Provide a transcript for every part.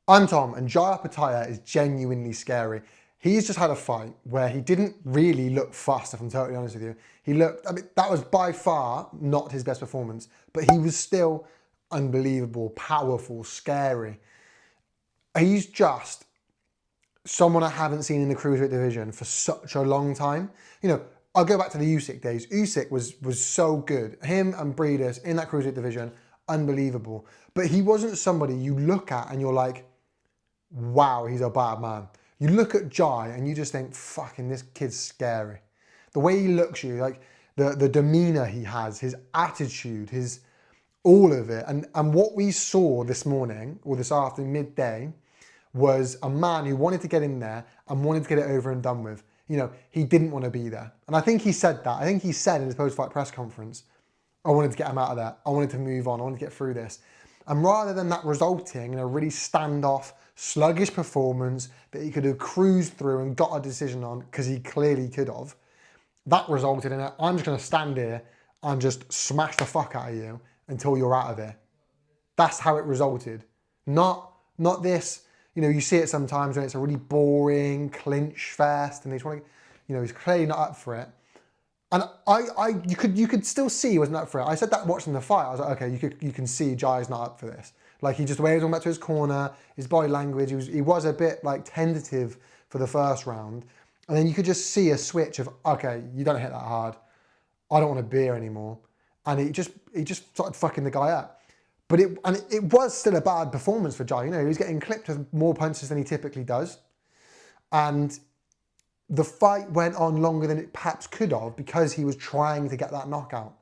I'm Tom, and Jai Opetaia is genuinely scary. He's just had a fight where he didn't really look fast, if I'm totally honest with you. He looked, I mean, that was by far not his best performance, but he was still unbelievable, powerful, scary. He's just someone I haven't seen in the cruiserweight division for such a long time. You know, I'll go back to the Usyk days. Usyk was so good. Him and Breeders in that cruiserweight division, unbelievable. But he wasn't somebody you look at and you're like, wow, he's a bad man. You look at Jai and you just think, fucking, this kid's scary. The way he looks at you, like the demeanor he has, his attitude, his all of it. And what we saw this morning or this afternoon, midday, was a man who wanted to get in there and wanted to get it over and done with. You know, he didn't want to be there. And I think he said that. I think he said in his post-fight press conference, I wanted to get him out of there. I wanted to move on. I wanted to get through this. And rather than that resulting in a really standoff, sluggish performance that he could have cruised through and got a decision on, because he clearly could have, that resulted in a, I'm just going to stand here and just smash the fuck out of you until you're out of here. That's how it resulted. Not this, you know, you see it sometimes when it's a really boring clinch fest and they just want to, you know, he's clearly not up for it. And you could still see he wasn't up for it. I said that watching the fight. I was like, okay, you can see Jai's not up for this. Like the way he was going back to his corner, his body language, he was a bit like tentative for the first round. And then you could just see a switch of, okay, you don't hit that hard. I don't want a beer anymore. And he just started fucking the guy up. But it was still a bad performance for Jai. You know, he was getting clipped with more punches than he typically does. And the fight went on longer than it perhaps could have because he was trying to get that knockout.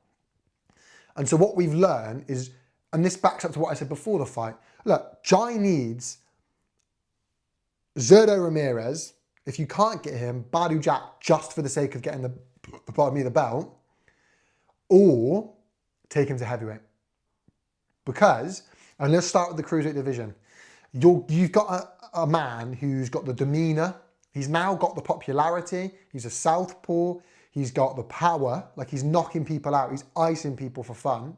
And so what we've learned is, and this backs up to what I said before the fight, look, Jai needs Zurdo Ramirez. If you can't get him, Badu Jack just for the sake of getting the belt, or take him to heavyweight. Because, and let's start with the cruiserweight division. You've got a man who's got the demeanor. He's now got the popularity. He's a southpaw. He's got the power. Like, he's knocking people out. He's icing people for fun.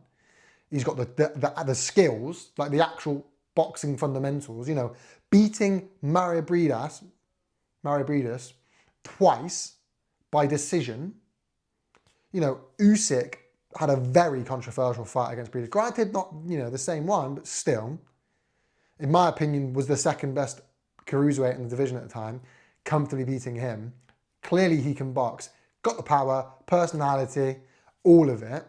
He's got the skills, like the actual boxing fundamentals. You know, beating Mario Breedis twice by decision. You know, Usyk had a very controversial fight against Breedis. Granted, not, you know, the same one, but still, in my opinion, was the second best cruiserweight in the division at the time, comfortably beating him. Clearly he can box. Got the power, personality, all of it.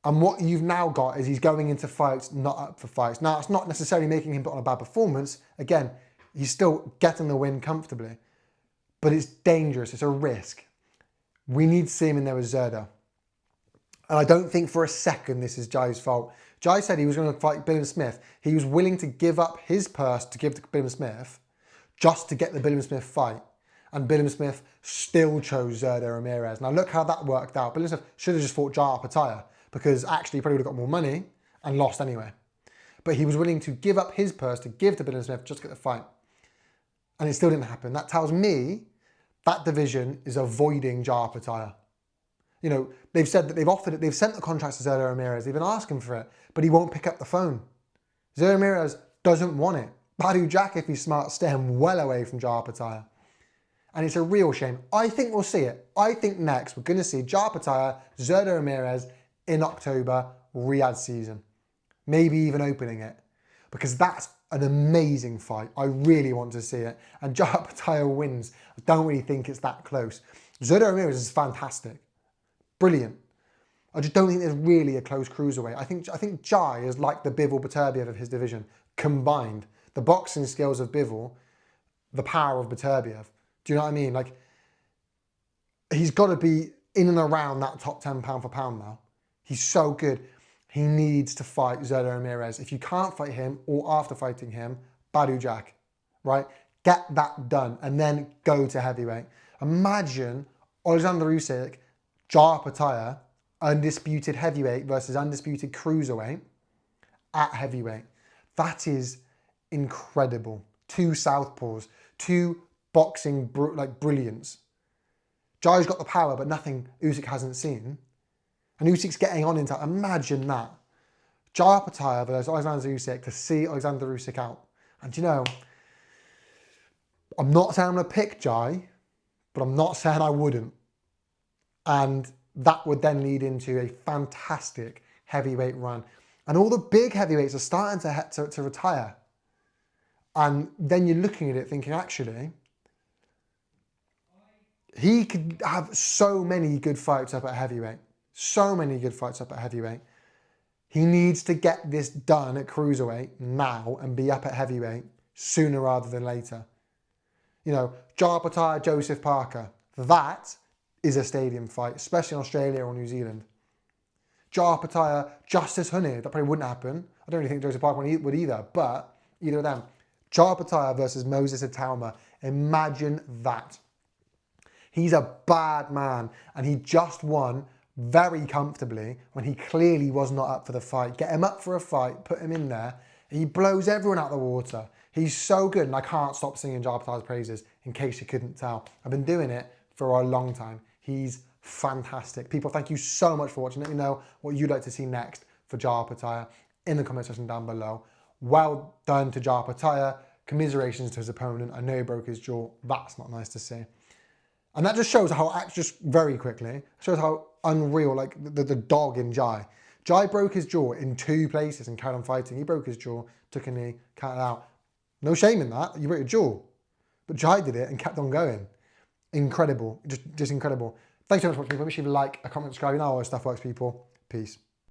And what you've now got is he's going into fights not up for fights. Now, it's not necessarily making him put on a bad performance. Again, he's still getting the win comfortably. But it's dangerous. It's a risk. We need to see him in there with Zurdo. And I don't think for a second this is Jai's fault. Jai said he was going to fight Bilham Smith. He was willing to give up his purse to give to Bilham Smith just to get the Bilham Smith fight. And Bilham Smith still chose Zurdo Ramirez. Now look how that worked out. Bilham Smith should have just fought Jai Opetaia because actually he probably would have got more money and lost anyway. But he was willing to give up his purse to give to Bilham Smith just to get the fight. And it still didn't happen. That tells me that division is avoiding Jai Opetaia. You know, they've said that they've offered it, they've sent the contracts to Zurdo Ramirez, they've been asking for it, but he won't pick up the phone. Zurdo Ramirez doesn't want it. Badu Jack, if he's smart, stay him well away from Jai Opetaia. And it's a real shame. I think we'll see it. I think next we're going to see Jai Opetaia, Zurdo Ramirez in October, Riyadh season. Maybe even opening it. Because that's an amazing fight. I really want to see it. And Jai Opetaia wins. I don't really think it's that close. Zurdo Ramirez is fantastic. Brilliant. I just don't think there's really a close cruiserweight. I think Jai is like the Bivol Beterbiev of his division combined. The boxing skills of Bivol, the power of Beterbiev. Do you know what I mean? Like, he's got to be in and around that top 10 pound for pound now. He's so good. He needs to fight Zurdo Ramirez. If you can't fight him or after fighting him, Badu Jack, right? Get that done and then go to heavyweight. Imagine Alexander Usyk, Jai Opetaia, undisputed heavyweight versus undisputed cruiserweight at heavyweight. That is incredible. Two southpaws, two boxing brilliance. Jai's got the power, but nothing Usyk hasn't seen. And Usyk's getting on into, imagine that. Jai Opetaia versus Alexander Usyk to see Alexander Usyk out. And you know, I'm not saying I'm going to pick Jai, but I'm not saying I wouldn't. And that would then lead into a fantastic heavyweight run. And all the big heavyweights are starting to retire. And then you're looking at it thinking, actually, he could have so many good fights up at heavyweight. So many good fights up at heavyweight. He needs to get this done at cruiserweight now and be up at heavyweight sooner rather than later. You know, Jai Opetaia, Joseph Parker. That is a stadium fight, especially in Australia or New Zealand. Jai Opetaia, Justice Hunter. That probably wouldn't happen. I don't really think Joseph Parker would either, but either of them. Jai Opetaia versus Moses Itauma. Imagine that. He's a bad man, and he just won very comfortably when he clearly was not up for the fight. Get him up for a fight, put him in there. He blows everyone out of the water. He's so good, and I can't stop singing Jai Opetaia's praises, in case you couldn't tell. I've been doing it for a long time. He's fantastic. People, thank you so much for watching. Let me know what you'd like to see next for Jai Opetaia in the comment section down below. Well done to Jai Opetaia. Commiserations to his opponent. I know he broke his jaw. That's not nice to see. And that just shows how, just very quickly, shows how unreal, like the dog in Jai. Jai broke his jaw in 2 places and carried on fighting. He broke his jaw, took a knee, counted out. No shame in that. You broke your jaw. But Jai did it and kept on going. Incredible. Just incredible. Thanks so much for watching. Make sure you leave a like, a comment, subscribe. You know how all this stuff works, people. Peace.